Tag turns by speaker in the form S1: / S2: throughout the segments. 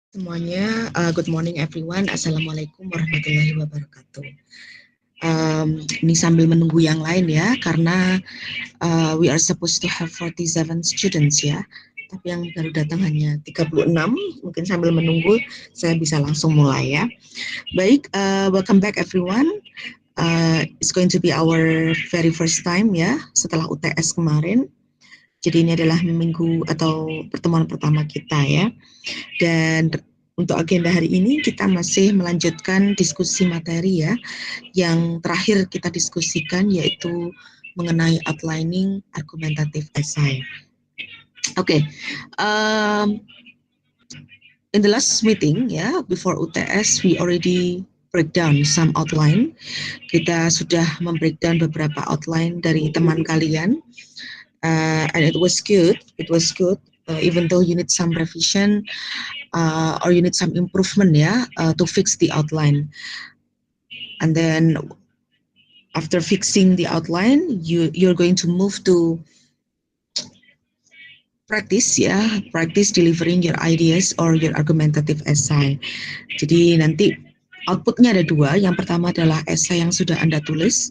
S1: Semuanya, good morning everyone. Assalamualaikum warahmatullahi wabarakatuh. Ini sambil menunggu yang lain ya, karena we are supposed to have 47 students ya, tapi yang baru datang hanya 36. Mungkin sambil menunggu saya bisa langsung mulai ya. Baik, welcome back everyone. It's going to be our very first time ya, setelah UTS kemarin. Jadi ini adalah minggu atau pertemuan pertama kita ya. Dan untuk agenda hari ini kita masih melanjutkan diskusi materi ya. Yang terakhir kita diskusikan yaitu mengenai outlining argumentative essay. Oke, in the last meeting ya, before UTS we already break down some outline. Kita sudah membreakdown beberapa outline dari teman kalian. And it was good. Even though you need some revision or you need some improvement to fix the outline. And then after fixing the outline, you're going to move to practice delivering your ideas or your argumentative essay. Jadi nanti outputnya ada dua. Yang pertama adalah essay yang sudah Anda tulis.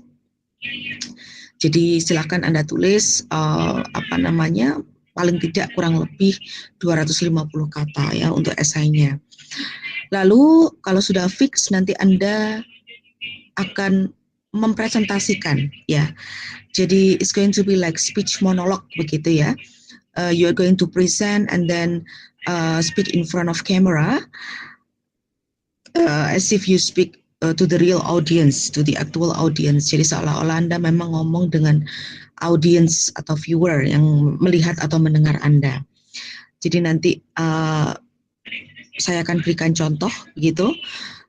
S1: Jadi silakan Anda tulis paling tidak kurang lebih 250 kata ya untuk esainya. Lalu kalau sudah fix nanti Anda akan mempresentasikan ya. Jadi it's going to be like speech monologue begitu ya. You are going to present and then speak in front of camera as if you speak to the real audience, to the actual audience. Jadi seolah-olah Anda memang ngomong dengan audience atau viewer yang melihat atau mendengar Anda. Jadi nanti saya akan berikan contoh begitu.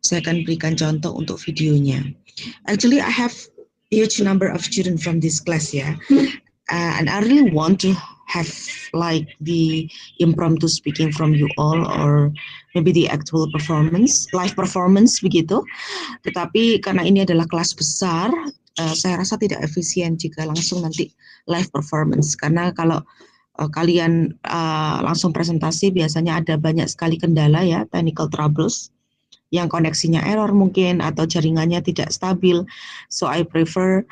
S1: Saya akan berikan contoh untuk videonya. Actually, I have huge number of students from this class ya. And I really want to have like the impromptu speaking from you all or maybe the actual performance, live performance begitu. Tetapi karena ini adalah kelas besar, saya rasa tidak efisien jika langsung nanti live performance. Karena kalau kalian langsung presentasi biasanya ada banyak sekali kendala ya, technical troubles, yang koneksinya error mungkin atau jaringannya tidak stabil. So I prefer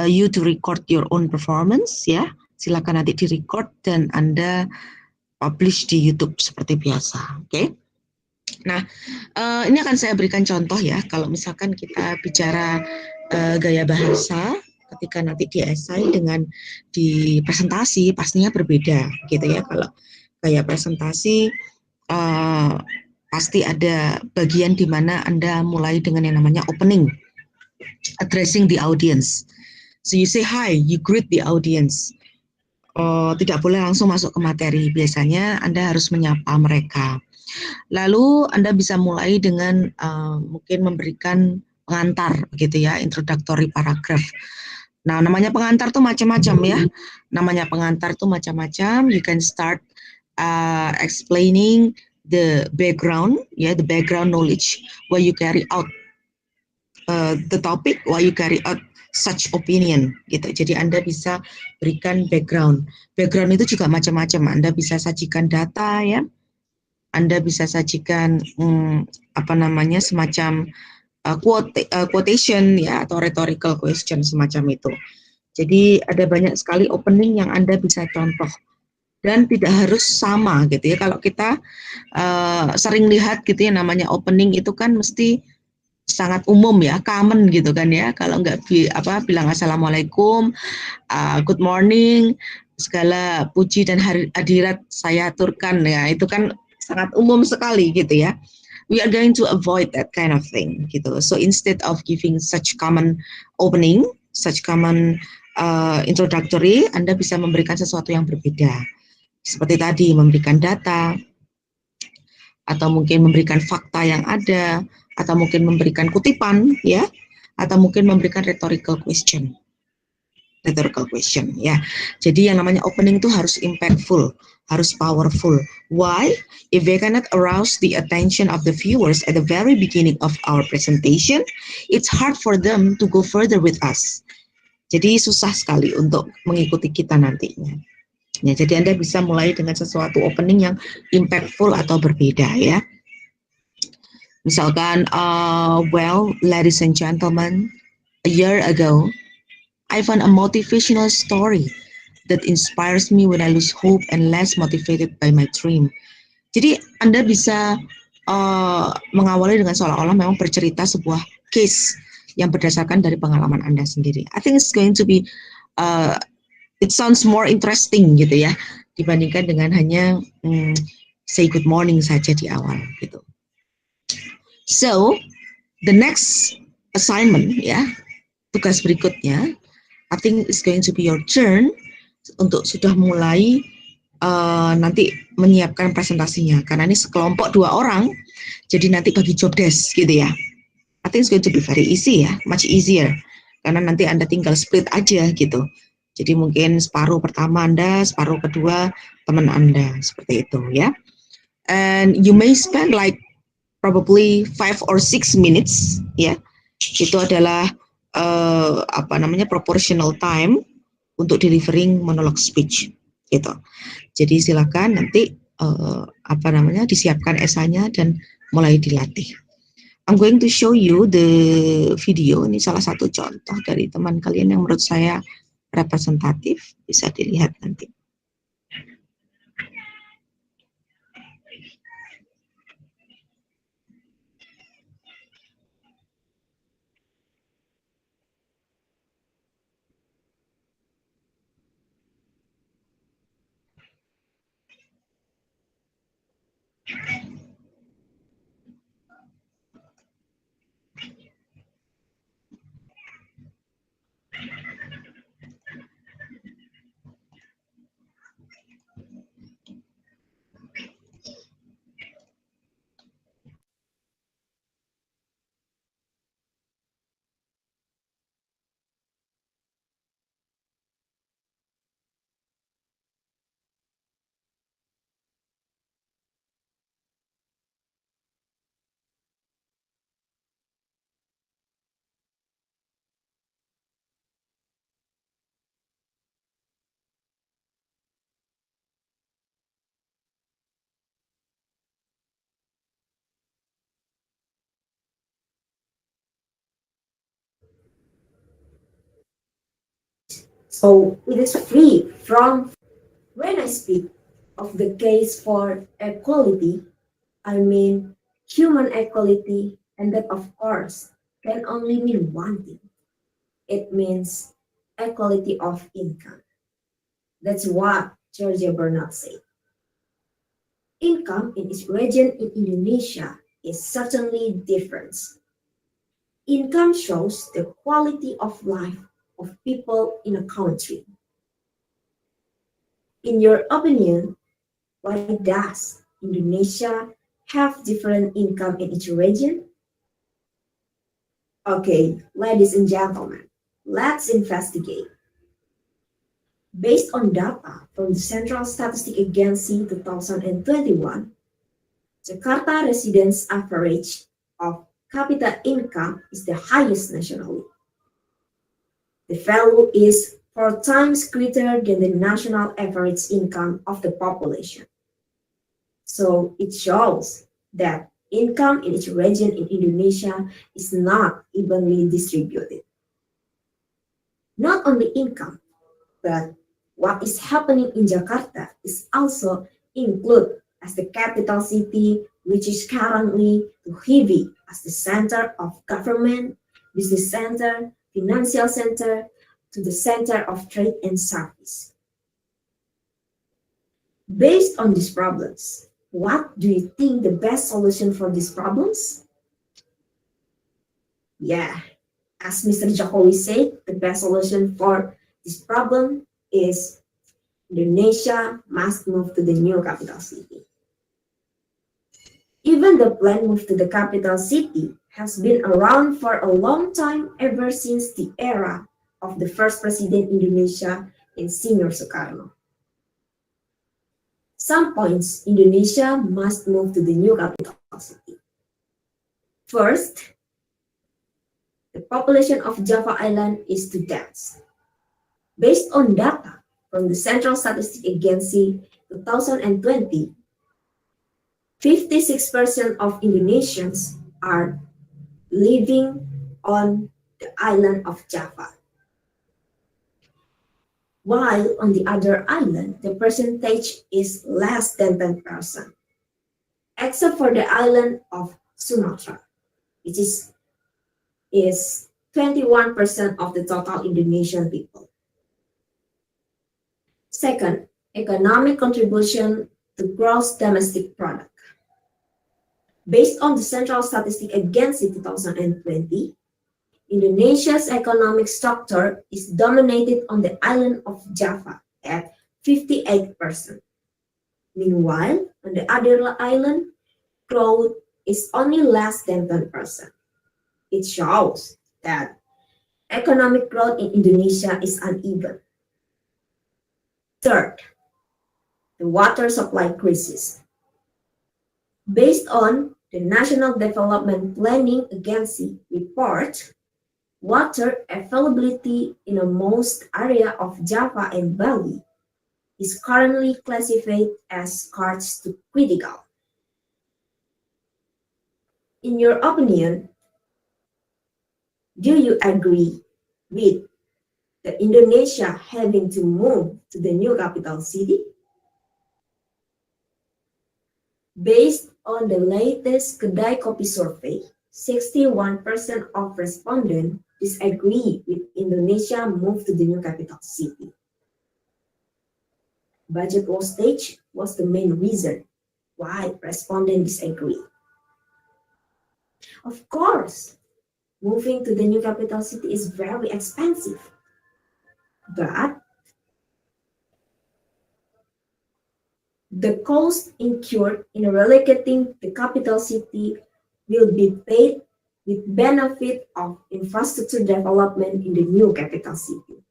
S1: you to record your own performance ya. Silakan nanti di-record dan Anda publish di YouTube seperti biasa. Oke. Nah, ini akan saya berikan contoh ya. Kalau misalkan kita bicara gaya bahasa ketika nanti di esai dengan di presentasi pastinya berbeda gitu ya. Kalau gaya presentasi pasti ada bagian di mana Anda mulai dengan yang namanya opening, addressing the audience. So you say hi, you greet the audience. Tidak boleh langsung masuk ke materi. Biasanya Anda harus menyapa mereka. Lalu Anda bisa mulai dengan mungkin memberikan pengantar gitu ya, introductory paragraph. Nah, namanya pengantar tuh macam-macam ya. Namanya pengantar tuh macam-macam. You can start explaining the background, the background knowledge, why you carry out the topic, why you carry out such opinion gitu. Jadi Anda bisa berikan background. Background itu juga macam-macam. Anda bisa sajikan data ya. Anda bisa sajikan semacam quotation ya atau rhetorical question semacam itu. Jadi ada banyak sekali opening yang Anda bisa contoh dan tidak harus sama gitu ya. Kalau kita sering lihat gitu ya namanya opening itu kan mesti sangat umum ya, common gitu kan ya. Kalau nggak bilang assalamualaikum, good morning, segala puji dan hadirat saya aturkan ya, itu kan sangat umum sekali gitu ya. We are going to avoid that kind of thing gitu. So instead of giving such common opening, such common introductory, Anda bisa memberikan sesuatu yang berbeda. Seperti tadi memberikan data, atau mungkin memberikan fakta yang ada, atau mungkin memberikan kutipan ya, atau mungkin memberikan rhetorical question ya. Jadi yang namanya opening itu harus impactful, harus powerful. Why? If we cannot arouse the attention of the viewers at the very beginning of our presentation, it's hard for them to go further with us. Jadi susah sekali untuk mengikuti kita nantinya. Ya, jadi Anda bisa mulai dengan sesuatu opening yang impactful atau berbeda ya. Misalkan, well, ladies and gentlemen, a year ago, I found a motivational story that inspires me when I lose hope and less motivated by my dream. Jadi Anda bisa mengawali dengan seolah-olah memang bercerita sebuah case yang berdasarkan dari pengalaman Anda sendiri. I think it's going to be uh, it sounds more interesting gitu ya dibandingkan dengan hanya say good morning saja di awal gitu. So the next assignment ya, tugas berikutnya, I think it's going to be your turn untuk sudah mulai nanti menyiapkan presentasinya karena ini sekelompok 2 orang, jadi nanti bagi job desk gitu ya. I think it's going to be very easy ya, much easier karena nanti Anda tinggal split aja gitu. Jadi mungkin separuh pertama Anda, separuh kedua teman Anda, seperti itu ya. And you may spend like probably 5 or 6 minutes ya. Itu adalah proportional time untuk delivering monologue speech gitu. Jadi silakan nanti disiapkan esanya dan mulai dilatih. I'm going to show you the video. Ini salah satu contoh dari teman kalian yang menurut saya representatif, bisa dilihat nanti.
S2: So it is free from. When I speak of the case for equality, I mean human equality, and that of course can only mean one thing. It means equality of income. That's what Georgia Bernard said. Income in each region in Indonesia is certainly different. Income shows the quality of life of people in a country. In your opinion, why does Indonesia have different income in each region? Okay, ladies and gentlemen, let's investigate. Based on data from the Central Statistic Agency 2021, Jakarta residents' average of capita income is the highest nationally. The value is 4 times greater than the national average income of the population. So it shows that income in each region in Indonesia is not evenly distributed. Not only income, but what is happening in Jakarta is also included as the capital city, which is currently too heavy as the center of government, business center, financial center, to the center of trade and service. Based on these problems, what do you think the best solution for these problems? Yeah, as Mr. Jokowi said, the best solution for this problem is Indonesia must move to the new capital city. Even the plan move to the capital city has been around for a long time, ever since the era of the first president Indonesia, Insinyur Soekarno. Some points Indonesia must move to the new capital city. First, the population of Java Island is too dense. Based on data from the Central Statistic Agency 2020, 56% of Indonesians are living on the island of Java, while on the other island, the percentage is less than 10%, except for the island of Sumatra, which is 21% of the total Indonesian people. Second, economic contribution to gross domestic product. Based on the Central Statistic Agency 2020, Indonesia's economic structure is dominated on the island of Java at 58%. Meanwhile, on the other island, growth is only less than 10%. It shows that economic growth in Indonesia is uneven. Third, the water supply crisis. Based on the National Development Planning Agency report, water availability in most area of Java and Bali is currently classified as scarce to critical. In your opinion, do you agree with the Indonesia having to move to the new capital city? Based on the latest Kedai Kopi survey, 61% of respondents disagree with Indonesia move to the new capital city. Budget wastage was the main reason why respondents disagree. Of course, moving to the new capital city is very expensive, but the cost incurred in relocating the capital city will be paid with benefit of infrastructure development in the new capital city.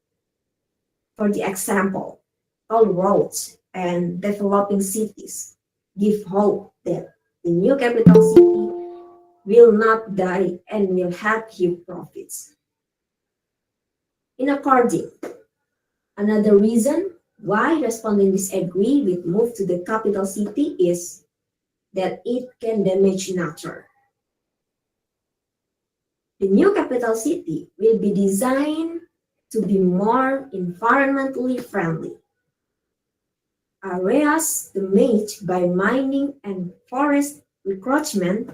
S2: For the example, all roads and developing cities give hope that the new capital city will not die and will have huge profits. In according, another reason why respondents disagree with move to the capital city is that it can damage nature. The new capital city will be designed to be more environmentally friendly. Areas damaged by mining and forest encroachment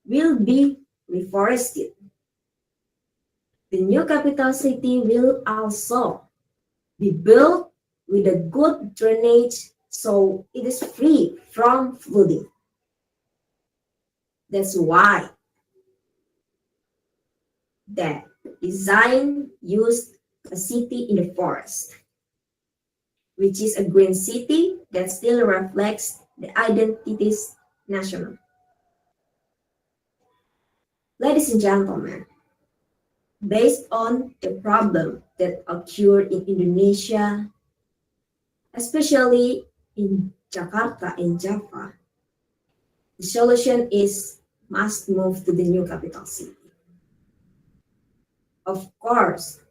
S2: will be reforested. The new capital city will also be built with a good drainage so it is free from flooding. That's why the design used a city in the forest, which is a green city that still reflects the identities national. Ladies and gentlemen, based on the problem that occurred in Indonesia, especially in Jakarta and Java, the solution is must move to the new capital city. Of course,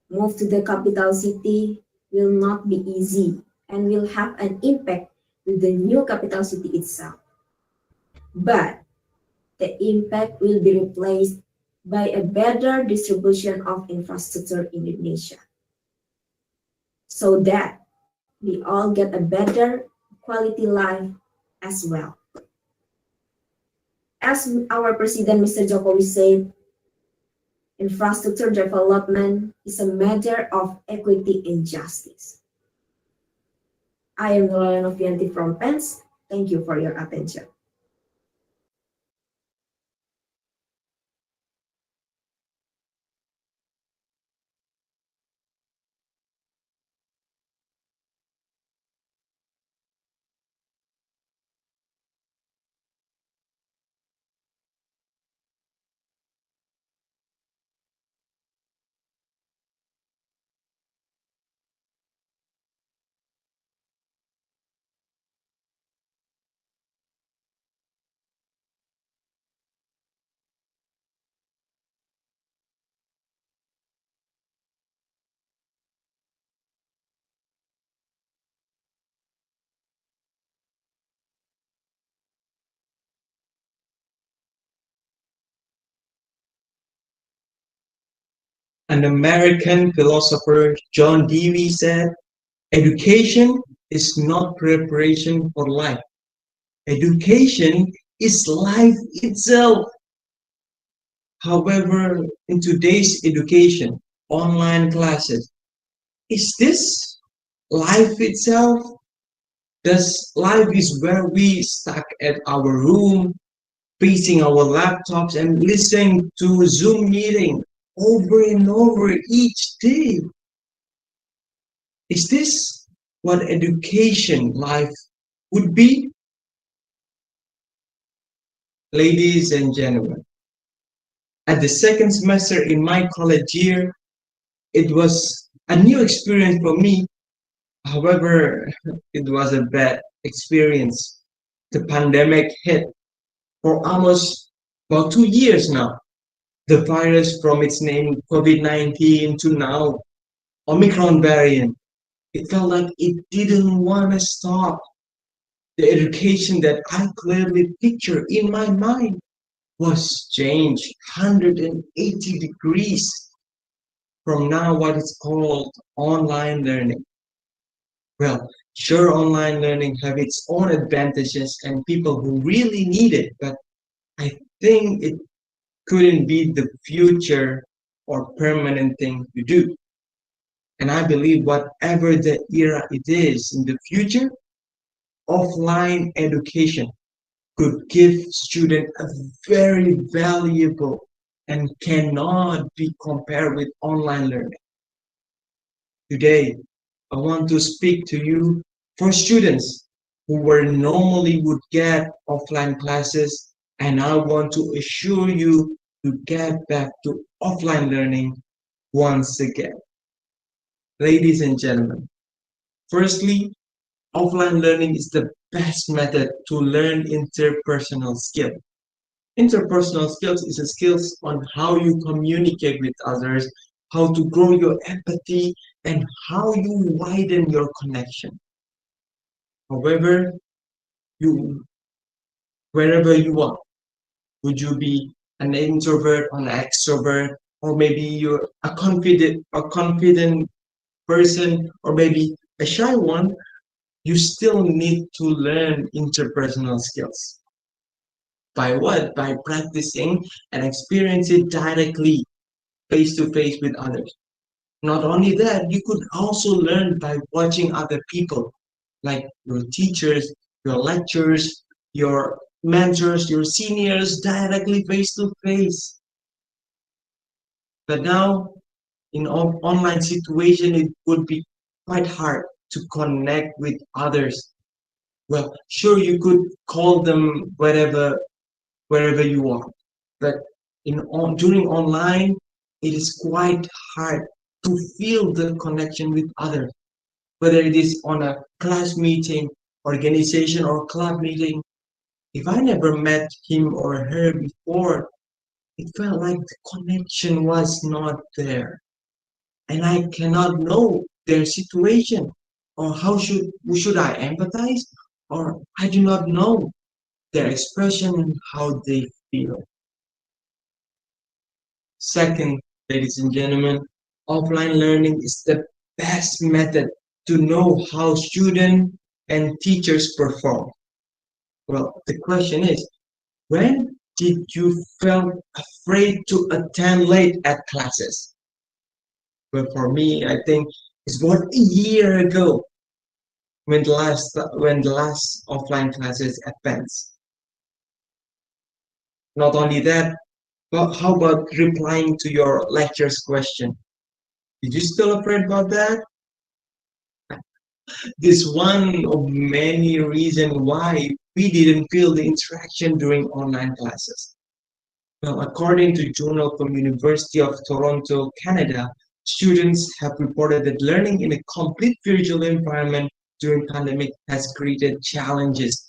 S2: move to the capital city will not be easy and will have an impact with the new capital city itself. But the impact will be replaced by a better distribution of infrastructure in Indonesia so that we all get a better quality life as well. As our President Mr. Jokowi said, infrastructure development is a matter of equity and justice. I am Nurulana Novianti from PENS. Thank you for your attention.
S3: An American philosopher, John Dewey, said, education is not preparation for life. Education is life itself. However, in today's education, online classes, is this life itself? Does life is where we stuck at our room, facing our laptops and listening to Zoom meeting over and over each day? Is this what education life would be? Ladies and gentlemen, at the second semester in my college year, it was a new experience for me. However, it was a bad experience. The pandemic hit for almost about 2 years now. The virus from its name COVID-19 to now Omicron variant. It felt like it didn't want to stop. The education that I clearly picture in my mind was changed 180 degrees from now what is called online learning. Well, sure, online learning have its own advantages and people who really need it, but I think it couldn't be the future or permanent thing to do. And I believe whatever the era it is in the future, offline education could give students a very valuable and cannot be compared with online learning. Today, I want to speak to you for students who were normally would get offline classes, and I want to assure you to get back to offline learning once again. Ladies and gentlemen, firstly, offline learning is the best method to learn interpersonal skill. Interpersonal skills is a skills on how you communicate with others, how to grow your empathy, and how you widen your connection. However, you wherever you are, would you be an introvert or an extrovert, or maybe you're a confident person, or maybe a shy one, you still need to learn interpersonal skills. By what? By practicing and experiencing it directly, face to face with others. Not only that, you could also learn by watching other people, like your teachers, your lecturers, your mentors, your seniors, directly face to face. But now, in online situation, it would be quite hard to connect with others. Well, sure, you could call them wherever you want, but during online, it is quite hard to feel the connection with others, whether it is on a class meeting, organization, or club meeting. If I never met him or her before, it felt like the connection was not there, and I cannot know their situation, or should I empathize, or I do not know their expression and how they feel. Second, ladies and gentlemen, offline learning is the best method to know how students and teachers perform. Well, the question is, when did you feel afraid to attend late at classes? Well, for me, I think it's about a year ago when the last offline classes advanced. Not only that, but how about replying to your lecture's question? Did you still afraid about that? This one of many reasons why we didn't feel the interaction during online classes. Well, according to Journal from University of Toronto, Canada, students have reported that learning in a complete virtual environment during pandemic has created challenges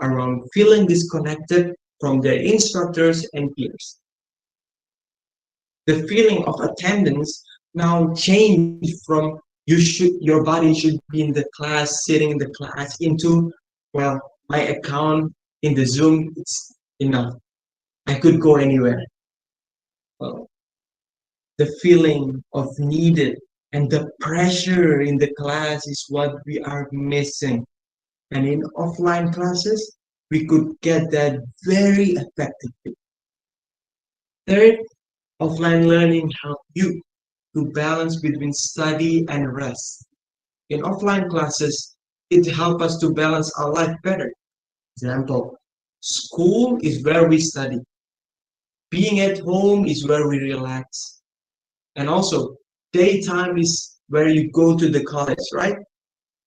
S3: around feeling disconnected from their instructors and peers. The feeling of attendance now changed from your body should be in the class, sitting in the class, into, well, my account in the Zoom, it's enough. I could go anywhere. Well, the feeling of needed and the pressure in the class is what we are missing. And in offline classes, we could get that very effectively. Third, offline learning helps you to balance between study and rest. In offline classes, it helps us to balance our life better. Example, school is where we study. Being at home is where we relax. And also, daytime is where you go to the college, right?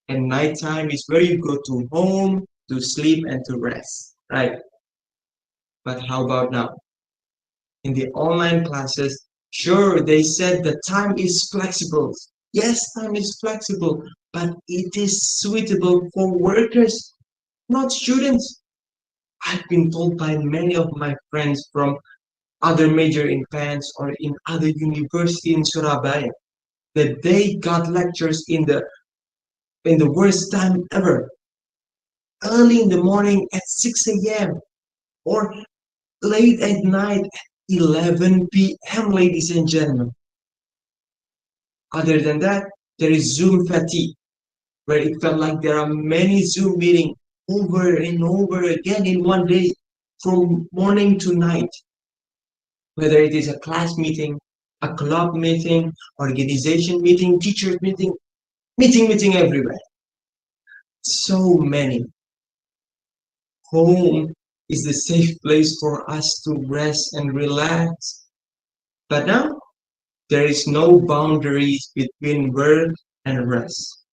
S3: And nighttime is where you go to home to sleep and to rest, right? But how about now? In the online classes, sure, they said the time is flexible. Yes, time is flexible, but it is suitable for workers, not students. I've been told by many of my friends from other major in PANS or in other university in Surabaya that they got lectures in the worst time ever, early in the morning at 6 a.m. or late at night at 11 p.m., ladies and gentlemen. Other than that, there is Zoom fatigue, where it felt like there are many Zoom meetings over and over again in one day, from morning to night. Whether it is a class meeting, a club meeting, organization meeting, teachers meeting, meeting everywhere. So many. Home is the safe place for us to rest and relax. But now, there is no boundaries between work and rest.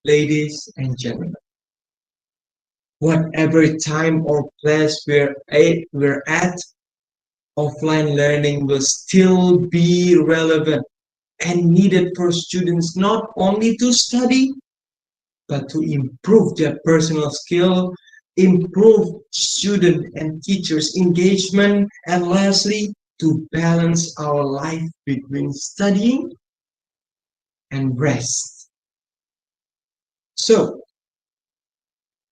S3: Ladies and gentlemen, whatever time or place we're at, offline learning will still be relevant and needed for students not only to study, but to improve their personal skill, improve student and teachers' engagement, and lastly, to balance our life between studying and rest. So,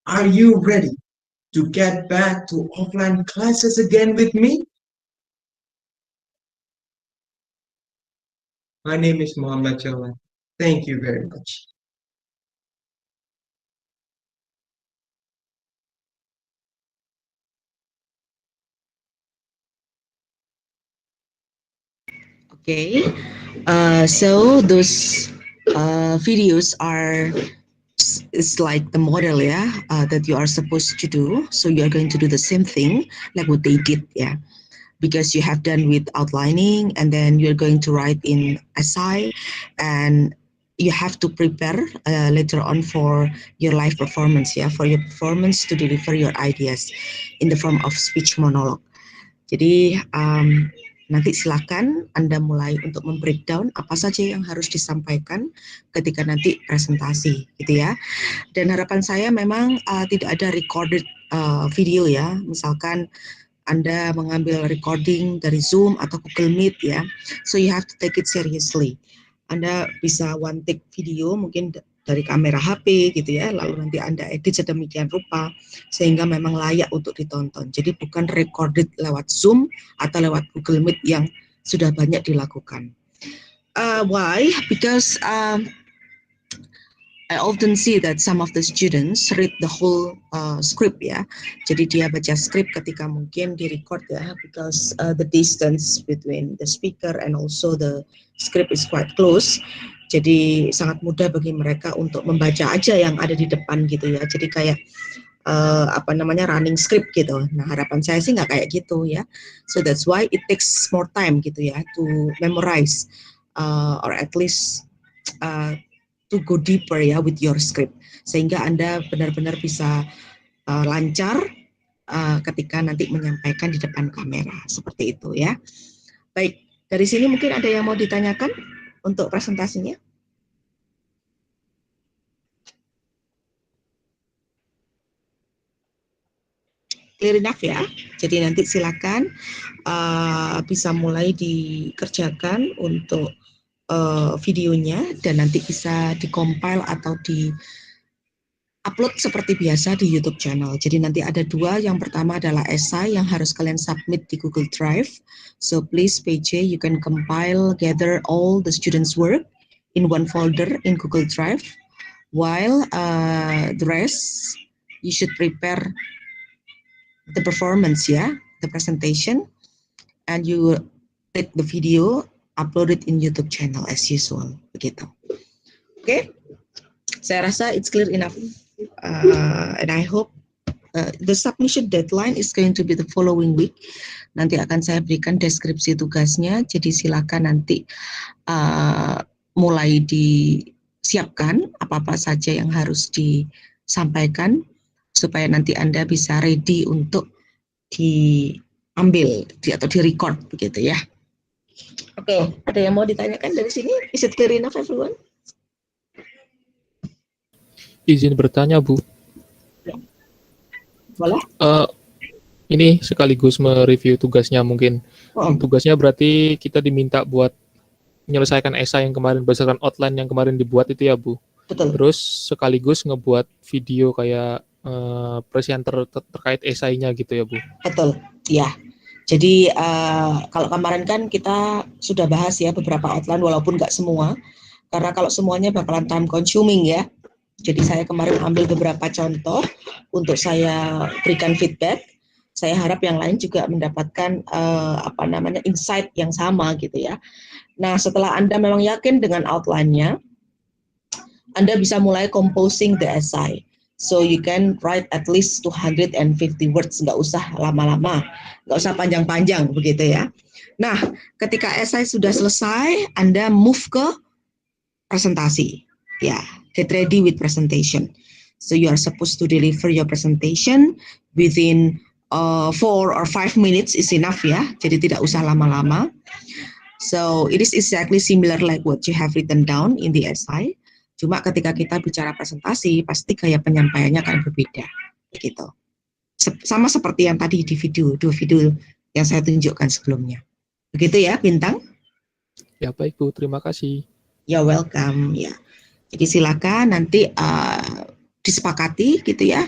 S3: are you ready to get back to offline classes again with me? My name is Muhammad Jawan. Thank you very much.
S1: Okay, so those videos are it's like the model, yeah, that you are supposed to do. So you are going to do the same thing like what they did, yeah, because you have done with outlining, and then you're going to write in essay, and you have to prepare later on for your live performance, yeah, for your performance to deliver your ideas in the form of speech monologue. Jadi nanti silakan Anda mulai untuk membreakdown apa saja yang harus disampaikan ketika nanti presentasi, gitu ya. Dan harapan saya memang tidak ada recorded video ya. Misalkan Anda mengambil recording dari Zoom atau Google Meet ya. So you have to take it seriously. Anda bisa one take video mungkin dari kamera HP gitu ya, lalu nanti Anda edit sedemikian rupa sehingga memang layak untuk ditonton. Jadi bukan recorded lewat Zoom atau lewat Google Meet yang sudah banyak dilakukan. Why? Because I often see that some of the students read the whole script ya. Jadi dia baca script ketika mungkin di record ya, because the distance between the speaker and also the script is quite close. Jadi sangat mudah bagi mereka untuk membaca aja yang ada di depan gitu ya. Jadi kayak running script gitu. Nah harapan saya sih nggak kayak gitu ya. So that's why it takes more time gitu ya to memorize or at least to go deeper ya with your script, sehingga Anda benar-benar bisa lancar ketika nanti menyampaikan di depan kamera seperti itu ya. Baik, dari sini mungkin ada yang mau ditanyakan untuk presentasinya? Clear enough ya. Jadi nanti silakan bisa mulai dikerjakan untuk videonya dan nanti bisa di-compile atau upload seperti biasa di YouTube channel. Jadi nanti ada dua. Yang pertama adalah essay yang harus kalian submit di Google Drive. So please PJ, you can compile, gather all the students' work in one folder in Google Drive. While the rest, you should prepare the performance ya, the presentation, and you take the video, upload it in YouTube channel as usual, begitu. Oke, saya rasa it's clear enough, and I hope the submission deadline is going to be the following week. Nanti akan saya berikan deskripsi tugasnya, jadi silakan nanti mulai disiapkan apa-apa saja yang harus disampaikan supaya nanti Anda bisa ready untuk diambil atau di-record begitu ya. Oke, ada yang mau ditanyakan dari sini? Is it clear enough everyone?
S4: Izin bertanya, Bu.
S1: Boleh?
S4: Ini sekaligus mereview tugasnya mungkin. Tugasnya berarti kita diminta buat menyelesaikan esai yang kemarin berdasarkan outline yang kemarin dibuat itu ya, Bu?
S1: Betul.
S4: Terus sekaligus ngebuat video kayak presenter terkait esainya gitu ya, Bu?
S1: Betul, ya. Jadi kalau kemarin kan kita sudah bahas ya beberapa outline walaupun nggak semua, karena kalau semuanya bakalan time consuming ya. Jadi saya kemarin ambil beberapa contoh untuk saya berikan feedback. Saya harap yang lain juga mendapatkan insight yang sama gitu ya. Nah setelah Anda memang yakin dengan outline-nya, Anda bisa mulai composing the essay. So you can write at least 250 words, nggak usah lama-lama, nggak usah panjang-panjang begitu ya. Nah, ketika essay sudah selesai, Anda move ke presentasi. Ya, get ready with presentation. So you are supposed to deliver your presentation within 4 or 5 minutes is enough ya. Jadi tidak usah lama-lama. So it is exactly similar like what you have written down in the essay. Cuma ketika kita bicara presentasi, pasti gaya penyampaiannya akan berbeda, begitu. Sama seperti yang tadi di dua video yang saya tunjukkan sebelumnya. Begitu ya, Bintang?
S4: Ya baik, Bu. Terima kasih.
S1: You're welcome, ya. Jadi silakan nanti disepakati gitu ya.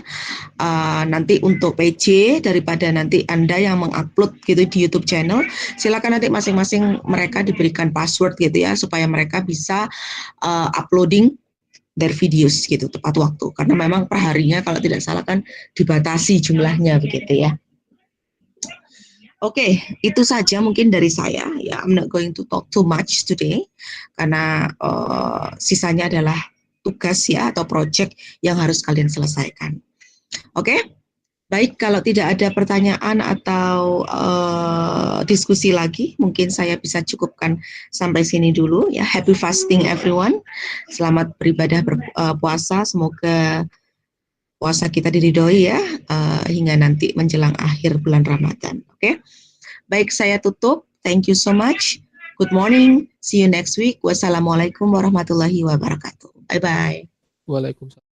S1: Nanti untuk PJ daripada nanti Anda yang mengupload gitu di YouTube channel, silakan nanti masing-masing mereka diberikan password gitu ya supaya mereka bisa uploading their videos gitu tepat waktu, karena memang perharinya kalau tidak salah kan dibatasi jumlahnya begitu ya. Oke, itu saja mungkin dari saya ya. I'm not going to talk too much today karena sisanya adalah tugas ya atau project yang harus kalian selesaikan. Oke, baik, kalau tidak ada pertanyaan atau diskusi lagi, mungkin saya bisa cukupkan sampai sini dulu ya. Happy fasting everyone. Selamat beribadah puasa. Semoga puasa kita diridhoi ya hingga nanti menjelang akhir bulan Ramadan. Oke. Baik, saya tutup. Thank you so much. Good morning. See you next week. Wassalamualaikum warahmatullahi wabarakatuh. Bye bye.
S4: Waalaikumsalam.